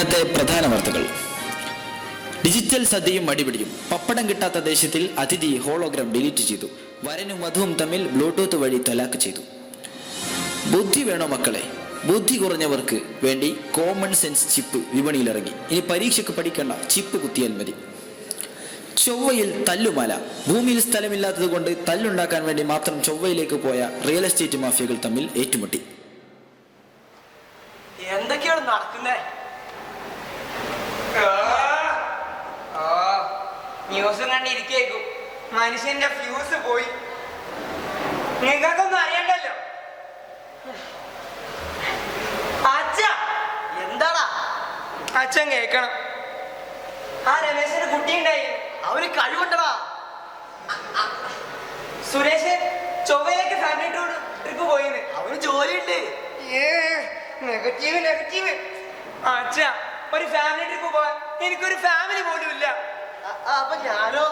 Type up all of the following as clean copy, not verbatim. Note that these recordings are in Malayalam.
ഇന്നത്തെ പ്രധാന വാർത്തകൾ. ഡിജിറ്റൽ സദ്യയും അടിപിടിയും. പപ്പടം കിട്ടാത്ത ദേശത്തിൽ അതിഥി ഹോളോഗ്രാം ഡിലീറ്റ് ചെയ്തു. വരനും വധുവും തമ്മിൽ ബ്ലൂടൂത്ത് വഴി തലാക്ക് ചെയ്തു. ബുദ്ധി വേണോ മക്കളെ? ബുദ്ധി കുറഞ്ഞവർക്ക് വേണ്ടി കോമൺ സെൻസ് ചിപ്പ് വിപണിയിലിറങ്ങി. ഇനി പരീക്ഷയ്ക്ക് പഠിക്കേണ്ട, ചിപ്പ് കുത്തിയാൽ മതി. ചൊവ്വയിൽ തല്ലുമാല. ഭൂമിയിൽ സ്ഥലമില്ലാത്തത് കൊണ്ട് തല്ലുണ്ടാക്കാൻ വേണ്ടി മാത്രം ചൊവ്വയിലേക്ക് പോയ റിയൽ എസ്റ്റേറ്റ് മാഫിയകൾ തമ്മിൽ ഏറ്റുമുട്ടി. എന്തൊക്കെയാണ് നടക്കുന്നേ? ന്യൂസും കണ്ടിരിക്കേക്കും മനുഷ്യന്റെ ഫ്യൂസ് പോയി. നിങ്ങൾക്കൊന്നും അറിയണ്ടല്ലോ. എന്താടാ അച്ഛൻ കേക്കണം. ആ രമേശന് കുട്ടി ഉണ്ടായി. അവന് കഴിവുണ്ടടാ. സുരേഷ് ചൊവ്വയിലേക്ക് ഫാമിലി ട്രിപ്പ് പോയിന്ന്. അവന് ജോലിയുണ്ട്. Negative negative. അച്ഛാ, ഒരു ഫാമിലി ട്രിപ്പ് പോവാൻ എനിക്കൊരു ഫാമിലി പോലും ഇല്ല. അപ്പൊ ഞാനോ?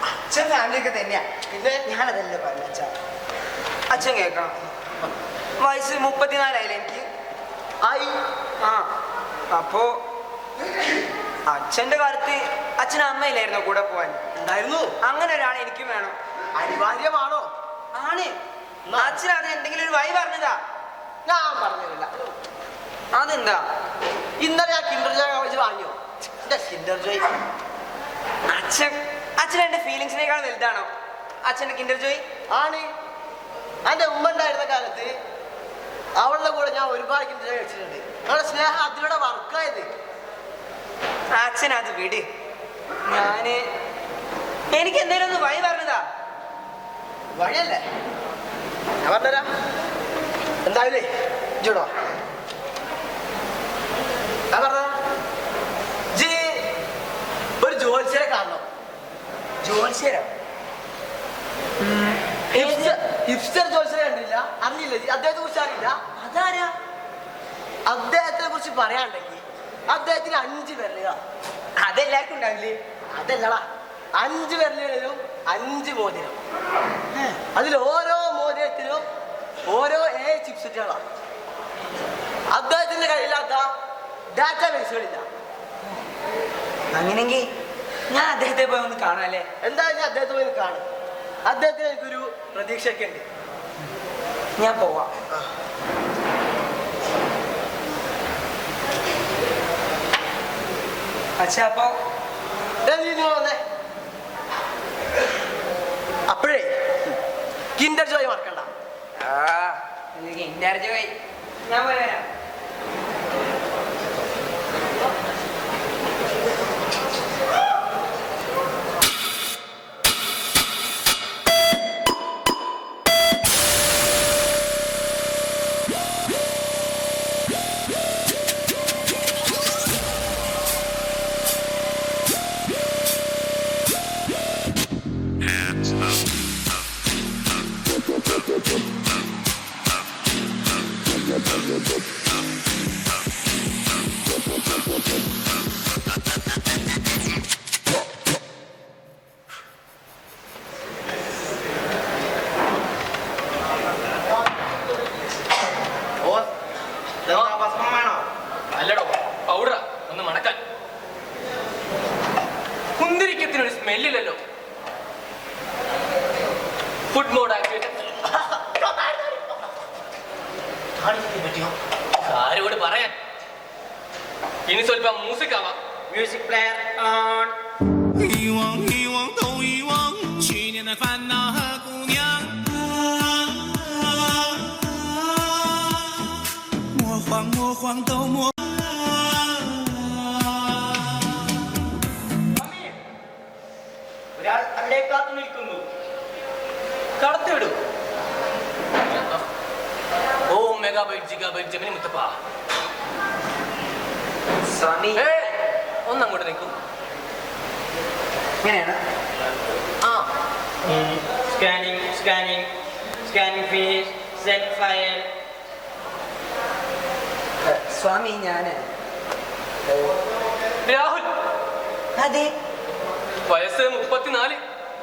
അച്ഛൻ ഫാമിലി ഒക്കെ തന്നെയാ. പിന്നെ ഞാനതല്ലേ പറഞ്ഞു. അച്ഛൻ കേക്കണം. വയസ്സ് 34 എനിക്ക് ആയി. അപ്പോ അച്ഛന്റെ കാലത്ത് അച്ഛനും അമ്മയിലായിരുന്നോ കൂടെ പോവാൻ? ഉണ്ടായിരുന്നു. അങ്ങനെ ഒരാൾ എനിക്കും വേണം. അനിവാര്യമാണോ? ആണ്. അച്ഛൻ അത് എന്തെങ്കിലും ഒരു വഴി പറഞ്ഞതാ? ഞാൻ പറഞ്ഞില്ല. അതെന്താ? ഇന്നലെ ഞാൻ കിൻഡർ ജോയ് കഴിച്ച് വാങ്ങിയോ? കിൻഡർ ജോയ് അച്ഛൻ എന്റെ ഫീലിങ്സിനേക്കാൾ വലുതാണോ അച്ഛന്റെ കിൻഡർ ജോയ്? ആണ്. എന്റെ ഉമ്മ ഉണ്ടായിരുന്ന കാലത്ത് അവളുടെ കൂടെ ഞാൻ ഒരുപാട് കിൻഡർ ജോയ് കഴിച്ചിട്ടുണ്ട്. അവളുടെ സ്നേഹം അതിലൂടെ വർക്കായത്. അച്ഛൻ അത് വിട്. എനിക്ക് എന്തേലും ഒന്ന് വഴി പറഞ്ഞതാ? വഴിയല്ലേ ഞാൻ പറഞ്ഞുതരാം. എന്തായാലേ ജൂടോ ഞാൻ പറഞ്ഞ ജി ഒരു ജോത്സ്യരെ കാണണം. ജോത്സ്യരോ? ഹിപ്സ്റ്റർ ജോത്സ്യരെ കണ്ടില്ല? അറിഞ്ഞില്ല? അദ്ദേഹത്തെ കുറിച്ച് അറിയില്ല? അതാരാ? അദ്ദേഹത്തിനെ കുറിച്ച് പറയാണ്ടെങ്കിൽ അദ്ദേഹത്തിന് 5 വിരലുകളാ. അതെല്ലാവർക്കും ഉണ്ടാവില്ലേ? അതല്ലടാ, 5 വിരലുകളിലും 5 മോതിരം. അതിൽ ഓരോ മോതിരത്തിലും ഓരോ ചിപ്സെറ്റുകളാ. അദ്ദേഹത്തിന്റെ കയ്യിലാത്ത ഡാറ്റാ ബേസുകളില്ല. അങ്ങനെങ്കിൽ ഞാൻ അദ്ദേഹത്തെ പോയി ഒന്ന് കാണാല്ലേ? എന്തായാലും അദ്ദേഹത്തെ പോയി കാണും. അദ്ദേഹത്തിന് എനിക്കൊരു പ്രതീക്ഷയൊക്കെ ഉണ്ട്. ഞാൻ പോവാം. അച്ഛാ, അപ്പോ വന്നേ. അപ്പോഴേ കിൻഡർ ജോയ് മറക്കണ്ട. കിൻഡർ ജോയ് ഞാൻ പോയി വരാം. അല്ലടോ, പൗഡർ ഒന്ന് മണക്കാൻ. കുന്തിരിക്കത്തിനൊരു സ്മെല്ലില്ലല്ലോ. Food mode activate. ആരോട് പറയാൻ? ഇനി സ്വല്പം മ്യൂസിക് ആവാം. Music player on. 遗忘遗忘都遗忘，去年的烦恼和姑娘。魔幻魔幻都魔。ഒരാൾ അവിടെ കാത്തു നിൽക്കുന്നു. കടത്തിവിടൂ. ഓ മെഗാബൈറ്റ് ജിഗാബൈറ്റ് ജമിനി മുത്തപ്പ. സ്വാമി ഒന്നങ്ങോട്ട് നിൽക്കും. എങ്ങനെയാണ്? Scanning scanning scanning finish set file. സ്വാമി ഞാന് രാഹുൽ. അതെ, വയസ്സ് 34.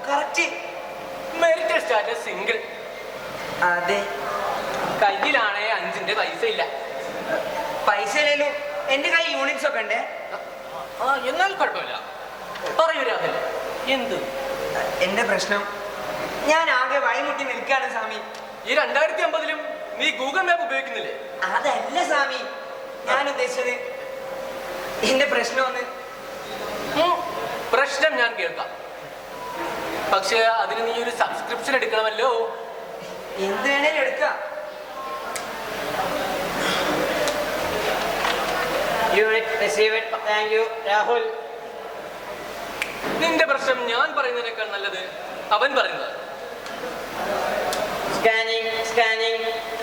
കറക്റ്റ്. Marital status single. അതെ. കയ്യിലാണേ 5ന്റെ പൈസ ഇല്ല. പൈസ ഇല്ലല്ലോ. എന്റെ കൈ യൂണിറ്റ്സ് ഒക്കെ ഉണ്ട്. എന്നാൽ കുഴപ്പമില്ല. പറയൂ രാഹുൽ, എന്ത്? എന്റെ പ്രശ്നം, ഞാൻ ആകെ വഴിമുട്ടി നിൽക്കാണ് സ്വാമി. ഈ 2050 നീ ഗൂഗിൾ മാപ്പ് ഉപയോഗിക്കുന്നില്ലേ? അതല്ല സ്വാമി ഞാൻ ഉദ്ദേശിച്ചത്. എന്റെ പ്രശ്നം ഒന്ന്. പ്രശ്നം ഞാൻ കേൾക്കാം, പക്ഷെ അതിന് നീ ഒരു സബ്സ്ക്രിപ്ഷൻ എടുക്കണമല്ലോ. എന്ത് വേണേലും എടുക്കാം. രാഹുൽ, നിന്റെ പ്രശ്നം ഞാൻ പറയുന്നതിനേക്കാൾ നല്ലത് അവൻ പറയുന്നത്.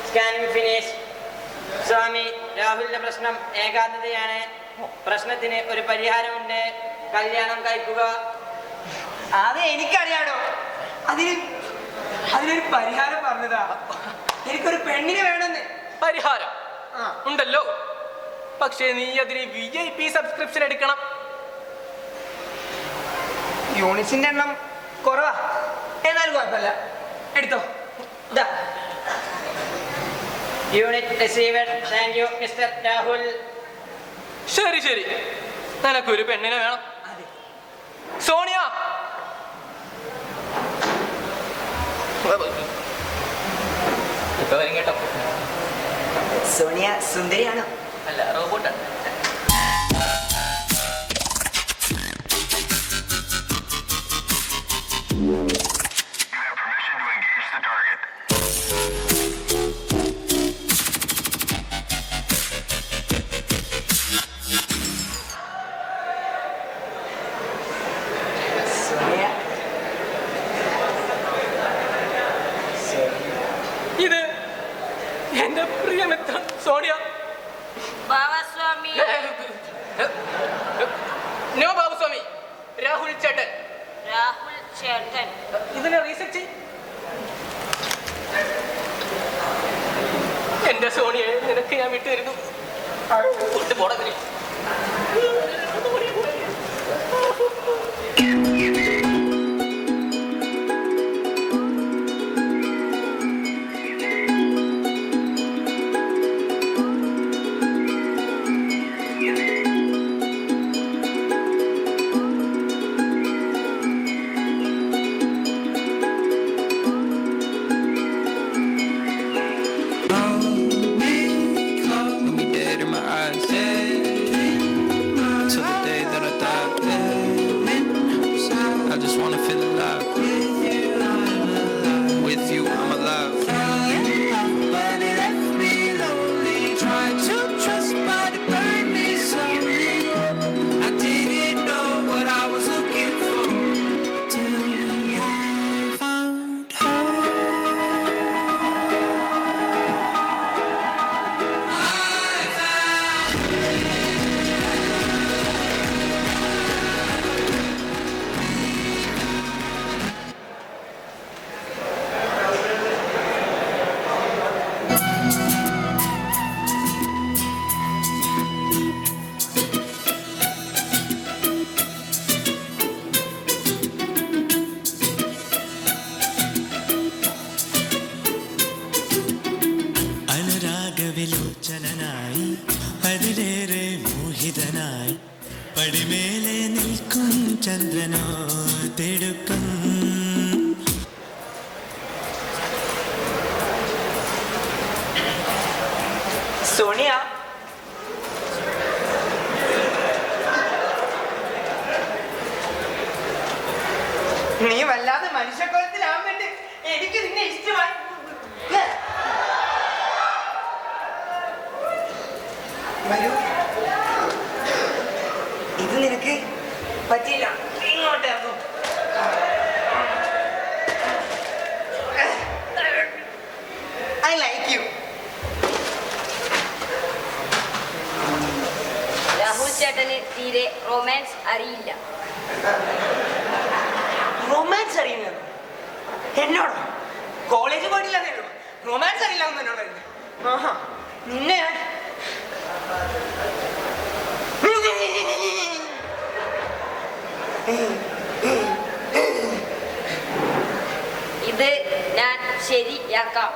Scanning finish. സ്വാമി, രാഹുലിന്റെ പ്രശ്നം ഏകാന്തതയാണ്. പ്രശ്നത്തിന് ഒരു പരിഹാരമുണ്ട്. കല്യാണം കഴിക്കുക. അത് എനിക്കറിയാടോ. അതിനൊരു പരിഹാരം പറഞ്ഞതാ. എനിക്കൊരു പെണ്ണിനെ വേണമെന്ന്. പരിഹാരം ഉണ്ടല്ലോ, പക്ഷേ നീ അതിന് VIP സബ്സ്ക്രിപ്ഷൻ എടുക്കണം. യൂണിറ്റ്സിന്റെ എണ്ണം കുറവാ, എന്നാലും കുഴപ്പമില്ല, എടുത്തോ. Unit received. Thank you mister Rahul. ശരി ശരി, നിനക്കൊരു പെണ്ണിനെ വേണം. സോണിയ, ഇപ്പൊ വരും കേട്ടോ. സോണിയ സുന്ദരിയാണോ? അല്ല, റോബോട്ടാണ്. ഇത് എന്റെ പ്രിയമിത്ര സോണിയ. നോ ബാബുസ്വാമി, രാഹുൽ ചേട്ടൻ. ഇതിനെ റീസെറ്റ് ചെയ്. എന്റെ സോണിയെ നിനക്ക് ഞാൻ വിട്ടുതരുന്നു. കൊണ്ടുപോടതിന് വിലോചനായി അതിലേറെ മോഹിതനായി പടിമേലെ നിൽക്കും ചന്ദ്രനോ തിടുക്കം. സോണിയ, നീ വല്ലാതെ മനുഷ്യക്കോലത്തിലാവുന്നുണ്ട്. എനിക്ക് നിന്നെ ഇഷ്ടമായി. വരൂ, ഇത് നിനക്ക് പറ്റിയില്ല. ഇങ്ങോട്ടായിരുന്നു. I like you. രാഹുൽ ചേട്ടന് തീരെ റൊമാൻസ് അറിയില്ല. റൊമാൻസ് അറിയുന്ന എന്നോടോ? കോളേജ് പോയിട്ടില്ല. റൊമാൻസ് അറിയില്ല എന്നോട്. ആഹാ, നിന്നെ ഞാൻ ഇത് ഞാൻ ശരിയാക്കാം.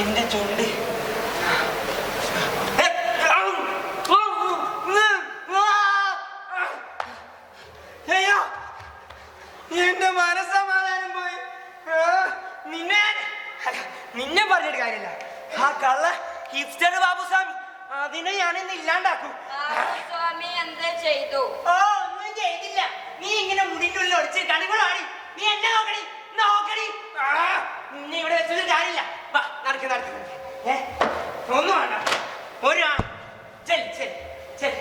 എന്റെ ചുണ്ട് എന്റെ മനസ്സമാധാനം പോയി. നിന്നെ പറഞ്ഞിട്ട് കാര്യമില്ല. ആ കള്ള ഹിപ്സ്റ്റർ ബാബുസ്വാമി അതിനെ ഞാനിന്ന് ഇല്ലാണ്ടാക്കും. സ്വാമി എന്താ ചെയ്തു? ഒന്നും ചെയ്തില്ല. നീ ഇങ്ങനെ മുടിന്റെ ഉള്ളിൽ ഒളിച്ചിട്ടാണ് ഇവളാടി. നീ എന്നെ നോക്കടി നോക്കടി. നിന്നെ ഇവിടെ വെച്ചത് കാര്യമില്ല. നടക്ക് നടക്ക്. ഒന്നും വേണ്ട. ഒരു ചെല് ചെല് ചെല്.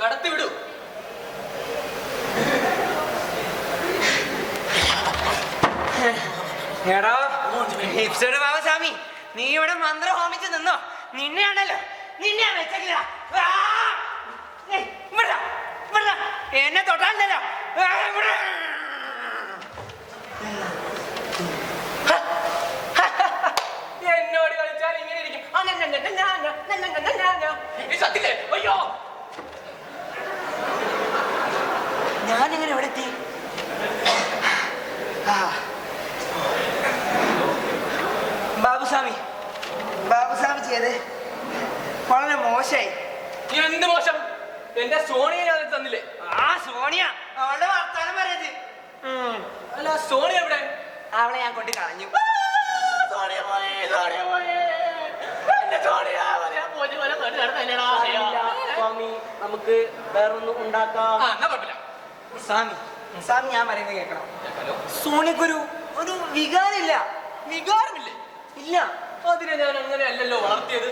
കടത്തിവിടൂ. എടാ ഹിപ്സ്റ്റർ ബാബുസ്വാമി, നീ ഇവിടെ മന്ത്രം ഹോമിച്ച് നിന്നോ? നിന്നെയാണല്ലോ, നിന്നെ വെച്ചില്ല. എന്നെ തൊട്ടാലല്ലോ. എന്നോട് കളിച്ചാൽ ഇങ്ങനെ ഇരിക്കും. സത്യല്ലേ? അയ്യോ, ഞാനിങ്ങനെ എവിടെ എത്തി? ബാബുസ്വാമി ചെയ്ത് വളരെ മോശമായി. എന്ത് മോശം? എന്റെ സോണിയെ ഞാൻ തന്നില്ലേ? സോണിയ അവളുടെ വർത്താനം പറയത്. അല്ല, സോണിയ എവിടെ? അവളെ ഞാൻ കൊണ്ട് കളഞ്ഞു. സ്വാമി, നമുക്ക് വേറൊന്നും ഉണ്ടാക്കാം. സ്വാമി ഞാൻ പറയുന്നത് കേൾക്കണം. സോണിക്കൊരു വികാരമില്ല. വികാരമില്ലേ? ഇല്ല. അതിനെ ഞാൻ അങ്ങനെ അല്ലല്ലോ വളർത്തിയത്.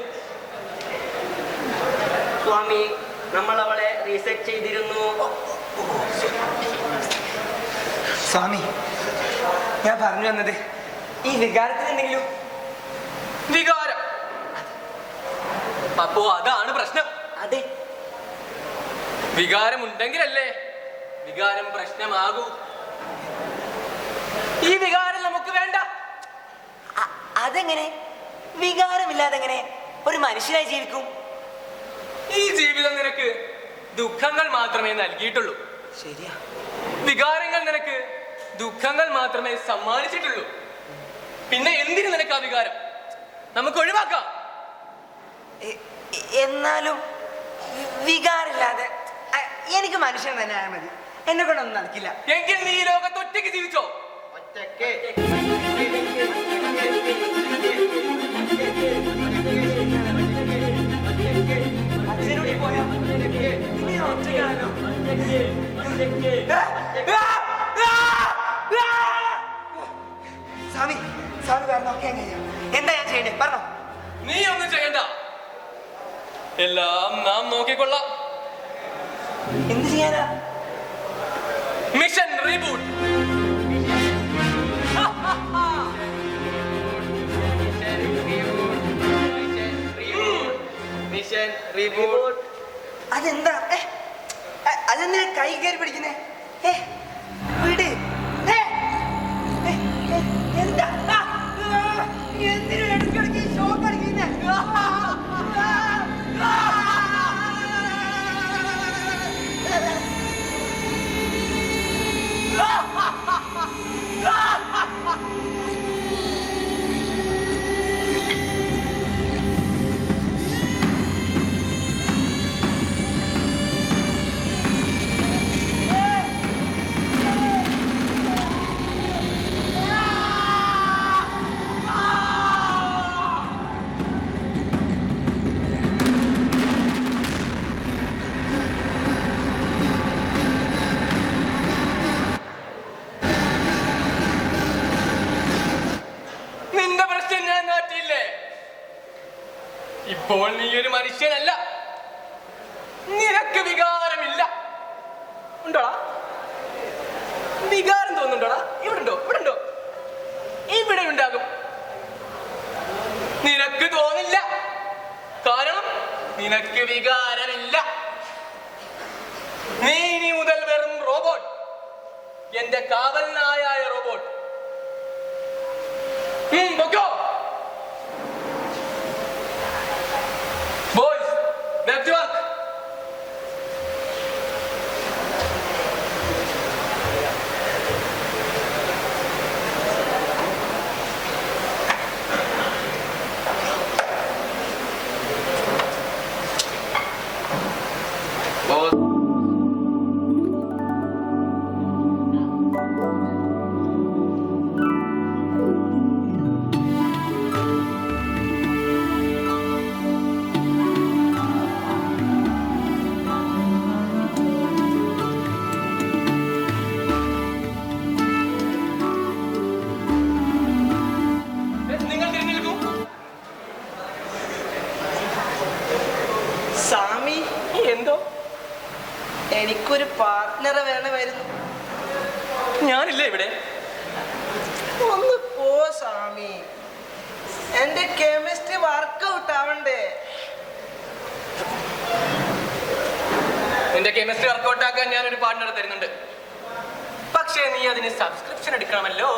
സ്വാമി, നമ്മൾ അവളെ റീസെറ്റ് ചെയ്തിരുന്നു. സ്വാമി, ഞാൻ പറഞ്ഞു വന്നത് ഈ വികാരത്തിന് എന്തെങ്കിലും വികാരം. അപ്പോ അതാണ് പ്രശ്നം. അതെ, വികാരം ഉണ്ടെങ്കിലല്ലേ വികാരം പ്രശ്നമാകൂ. ഈ വികാരം നമുക്ക് വേണ്ട. അതെങ്ങനെ? വികാരമില്ലാതെങ്ങനെ ഒരു മനുഷ്യനായി ജീവിക്കും? ഈ ജീവിതം നിനക്ക് ദുഃഖങ്ങൾ മാത്രമേ നൽകിയിട്ടുള്ളൂ. ശരിയാ. വികാരങ്ങൾ നിനക്ക് ദുഃഖങ്ങൾ മാത്രമേ സമ്മാനിച്ചിട്ടുള്ളൂ. പിന്നെ എന്തിനു നിനക്ക് ആ വികാരം? നമുക്ക് ഒഴിവാക്കാം. എന്നാലും വികാരമില്ലാതെ എനിക്ക് മനുഷ്യൻ തന്നെ ആയാൽ മതി. എന്നെ കൊണ്ടൊന്നും നടക്കില്ല. എങ്കിൽ നീ ഈ ലോകത്ത് ഒറ്റയ്ക്ക് ജീവിച്ചോ. ഒറ്റയ്ക്ക് അച്ഛനോട് പോയാ ഇനി ഒറ്റയ്ക്കാണല്ലോ. സ്വാമി പറഞ്ഞോ? എന്താ ഞാൻ ചെയ്യണ്ടേ? പറഞ്ഞോ. നീ ഒന്നും ചെയ്യണ്ട, എല്ലാം നാം നോക്കിക്കൊള്ളാം. എന്ത് ചെയ്യാനാ? Mission reboot. Mission reboot. അതെന്താ? അതെന്തിനാ കൈ കയറി പിടിക്കുന്നേ? വീട് എന്താ? എന്തിനു ഇടയ്ക്കിടയ്ക്ക് ഷോക്ക് അടിക്കുന്നേ? ഇപ്പോൾ നീ ഒരു മനുഷ്യനല്ല. നിനക്ക് വികാരമില്ല. ഉണ്ടോടാ? വികാരം തോന്നുന്നുണ്ടോടാ? ഇവിടെ ഉണ്ടോ? ഇവിടെ ഉണ്ടോ? ഇവിടെ ഉണ്ടാകും. നിനക്ക് തോന്നില്ല, കാരണം നിനക്ക് വികാരമില്ല. നീ ഇനി മുതൽ എന്റെ കാവൽനായായ robot. Boys, back to work. നിങ്ങൾ തിരിഞ്ഞു. സ്വാമി, എന്തോ? എനിക്കൊരു പാർട്ട്ണറെ വേണമായിരുന്നു. ഞാനില്ല ഇവിടെ. ഒന്ന് പോ സ്വാമി, എന്റെ കെമിസ്ട്രി വർക്കൗട്ട് ആവണ്ടേ? നിന്റെ കെമിസ്ട്രി വർക്കൗട്ട് ആക്കാൻ ഞാനൊരു പാർട്ട്ണർ തരുന്നുണ്ട്. പക്ഷേ നീ അതിന് സബ്സ്ക്രിപ്ഷൻ എടുക്കണമല്ലോ.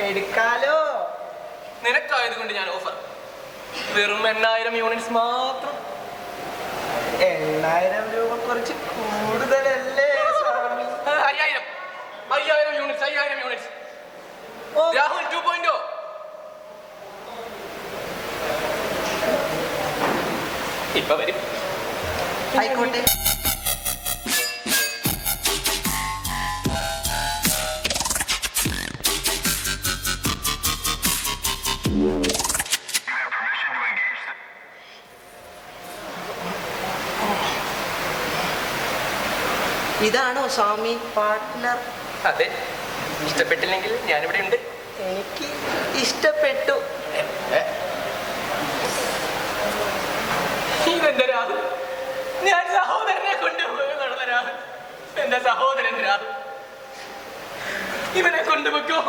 എടുക്കാലോ. നിനക്കായതുകൊണ്ട് ഞാൻ ഓഫർ വെറും 8000 യൂണിറ്റ്സ് മാത്രം. 8000 രൂപ കുറച്ച് കൂടുതലല്ലേ സ്വാമി? 5000 യൂണിറ്റ്സ്. ഓ, രാഹുൽ 2.0. ഇപ്പൊ വരും. ആയിക്കോട്ടെ. ഇതാണോ സ്വാമി പാർട്ട്ണർ? അതെ, ഇഷ്ടപ്പെട്ടില്ലെങ്കിൽ ഞാനിവിടെ ഉണ്ട്. എനിക്ക് ഇഷ്ടപ്പെട്ടു. ഇതെന്റെ രാഹുൽ, ഞാൻ സഹോദരനെ കൊണ്ടുപോയി നടന്ന രാഹുൽ, എന്റെ സഹോദരൻ രാഹുൽ. ഇവനെ കൊണ്ടുപോയിക്കോ.